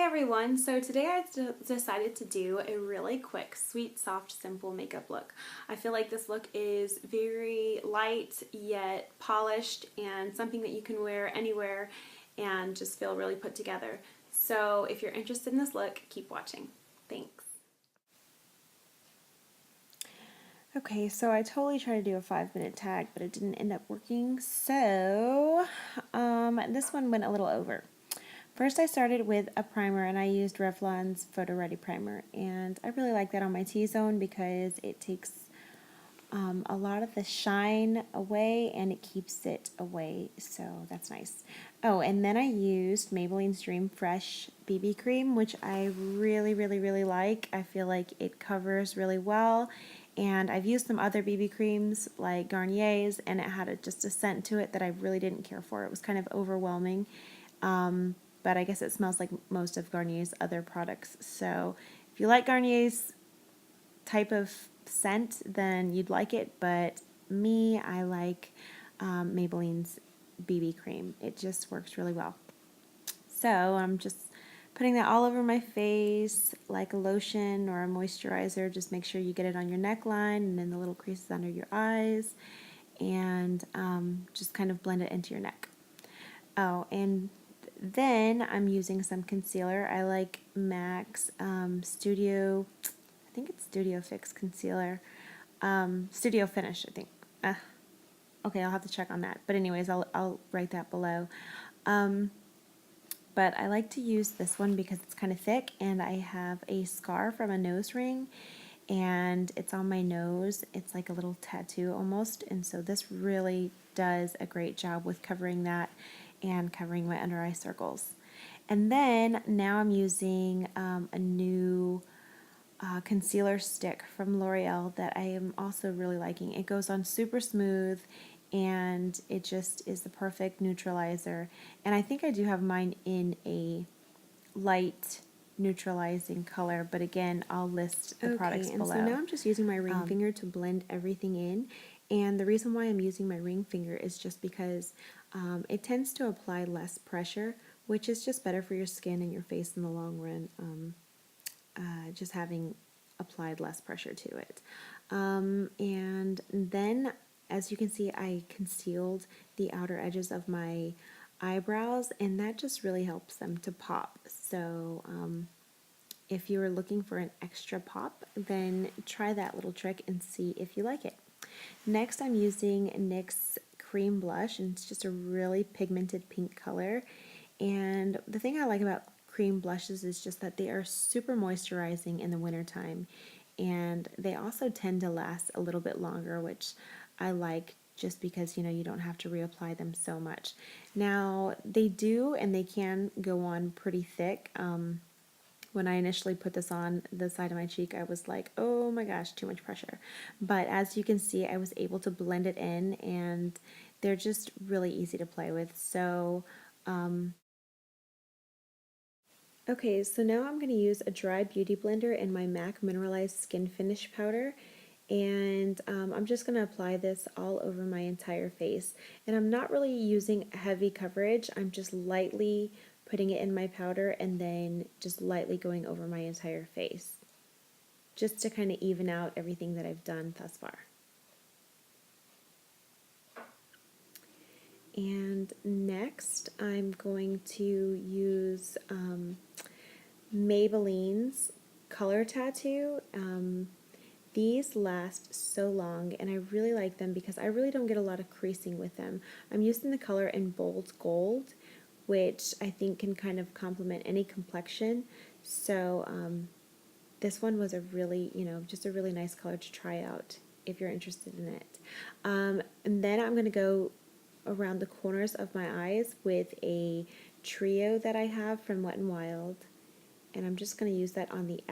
Hey everyone, so today I decided to do a really quick, sweet, soft, simple makeup look. I feel like this look is very light yet polished and something that you can wear anywhere and just feel really put together. So if you're interested in this look, keep watching. Thanks. Okay, so I totally tried to do a 5-minute tag, but it didn't end up working. So this one went a little over. First, I started with a primer, and I used Revlon's photoready primer, and I really like that on my T-zone because it takes a lot of the shine away and it keeps it away, so that's nice. Oh, and then I used Maybelline's Dream Fresh BB cream, which I really like. I feel like it covers really well, and I've used some other BB creams like Garnier's, and it had just a scent to it that I really didn't care for. It was kind of overwhelming, but I guess it smells like most of Garnier's other products. So if you like Garnier's type of scent, then you'd like it, but me, I like Maybelline's BB cream. It just works really well. So I'm just putting that all over my face like a lotion or a moisturizer. Just make sure you get it on your neckline and then the little creases under your eyes, and just kind of blend it into your neck. Oh, and then I'm using some concealer. I like MAC's Studio, I think it's Studio Fix Concealer. Studio Finish, I think. Okay, I'll have to check on that. But anyways, I'll write that below. But I like to use this one because it's kind of thick, and I have a scar from a nose ring, and it's on my nose. It's like a little tattoo almost, and so this really does a great job with covering that and covering my under eye circles. And then now I'm using a new concealer stick from L'Oreal that I am also really liking. It goes on super smooth, and it just is the perfect neutralizer. And I think I do have mine in a light neutralizing color, but again, I'll list the products below. So now I'm just using my ring finger to blend everything in. And the reason why I'm using my ring finger is just because it tends to apply less pressure, which is just better for your skin and your face in the long run. Just having applied less pressure to it. And then, as you can see, I concealed the outer edges of my eyebrows, and that just really helps them to pop. So if you are looking for an extra pop, then try that little trick and see if you like it. Next, I'm using NYX Cream Blush, and it's just a really pigmented pink color. And the thing I like about cream blushes is just that they are super moisturizing in the wintertime, and they also tend to last a little bit longer, which I like just because you don't have to reapply them so much. Now they do, and they can go on pretty thick. When I initially put this on the side of my cheek, I was like, oh my gosh, too much pressure. But as you can see, I was able to blend it in, and they're just really easy to play with. So okay, so now I'm going to use a dry beauty blender and my MAC Mineralized Skin Finish Powder, and I'm just going to apply this all over my entire face. And I'm not really using heavy coverage, I'm just lightly putting it in my powder and then just lightly going over my entire face, just to kind of even out everything that I've done thus far. And next I'm going to use Maybelline's Color Tattoo. These last so long, and I really like them because I really don't get a lot of creasing with them. I'm using the color in Bold Gold, which I think can kind of complement any complexion. So this one was a really, just a really nice color to try out if you're interested in it. And then I'm going to go around the corners of my eyes with a trio that I have from Wet n Wild, and I'm just going to use that on the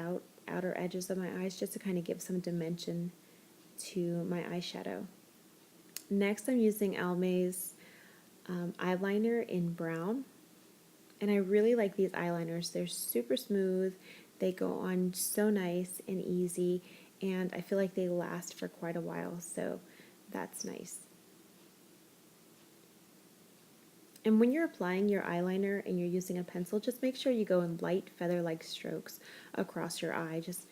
outer edges of my eyes just to kind of give some dimension to my eyeshadow. Next, I'm using Almay's eyeliner in brown, and I really like these eyeliners. They're super smooth, they go on so nice and easy, and I feel like they last for quite a while, so that's nice. And when you're applying your eyeliner and you're using a pencil, just make sure you go in light feather-like strokes across your eye. Just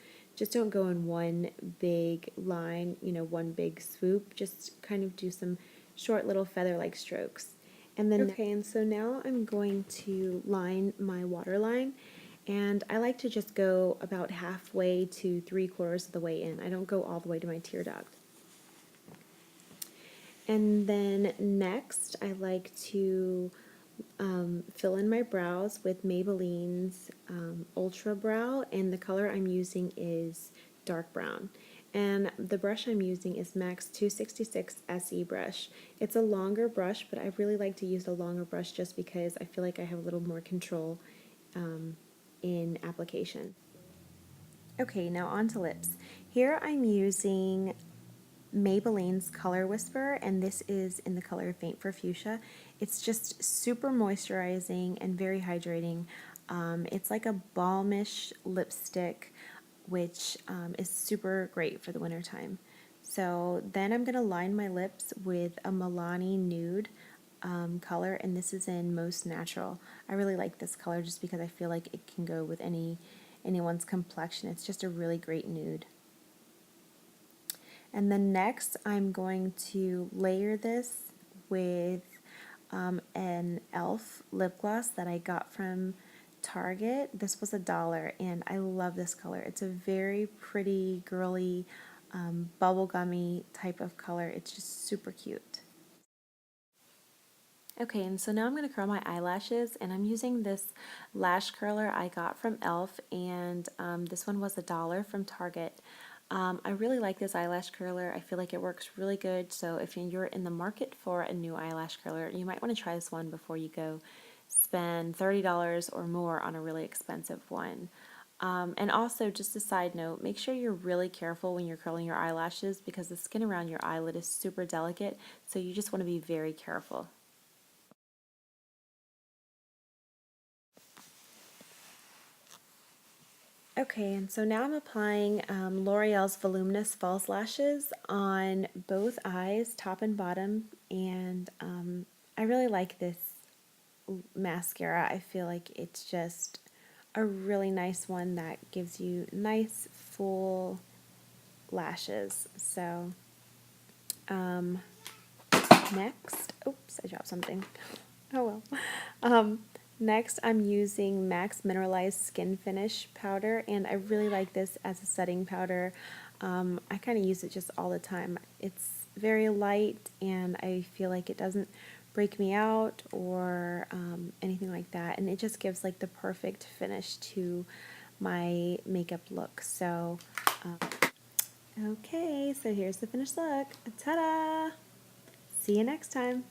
don't go in one big line, one big swoop. Just kind of do some short little feather-like strokes. And then okay, and so now I'm going to line my waterline. And I like to just go about halfway to 3/4 of the way in. I don't go all the way to my tear duct. And then next, I like to fill in my brows with Maybelline's Ultra Brow, and the color I'm using is dark brown. And the brush I'm using is MAC's 266 SE brush. It's a longer brush, but I really like to use a longer brush just because I feel like I have a little more control in application. Okay, now on to lips. Here I'm using Maybelline's Color Whisper, and this is in the color Faint for Fuchsia. It's just super moisturizing and very hydrating. It's like a balmish lipstick, which is super great for the wintertime. So then I'm going to line my lips with a Milani Nude color, and this is in Most Natural. I really like this color just because I feel like it can go with anyone's complexion. It's just a really great nude. And then next I'm going to layer this with an e.l.f. lip gloss that I got from Target. This was $1 and I love this color. It's a very pretty, girly, bubblegummy type of color. It's just super cute. Okay, and so now I'm going to curl my eyelashes, and I'm using this lash curler I got from e.l.f. and this one was $1 from Target. I really like this eyelash curler. I feel like it works really good, so if you're in the market for a new eyelash curler, you might want to try this one before you go spend $30 or more on a really expensive one. And also, just a side note, make sure you're really careful when you're curling your eyelashes because the skin around your eyelid is super delicate, so you just want to be very careful. Okay, and so now I'm applying L'Oreal's Voluminous False Lashes on both eyes, top and bottom, and I really like this mascara. I feel like it's just a really nice one that gives you nice, full lashes. So, next, oops, I dropped something. Oh well. Next, I'm using MAC's Mineralized Skin Finish Powder, and I really like this as a setting powder. I kind of use it just all the time. It's very light, and I feel like it doesn't break me out or anything like that, and it just gives like the perfect finish to my makeup look. So, okay, so here's the finished look. Ta-da! See you next time.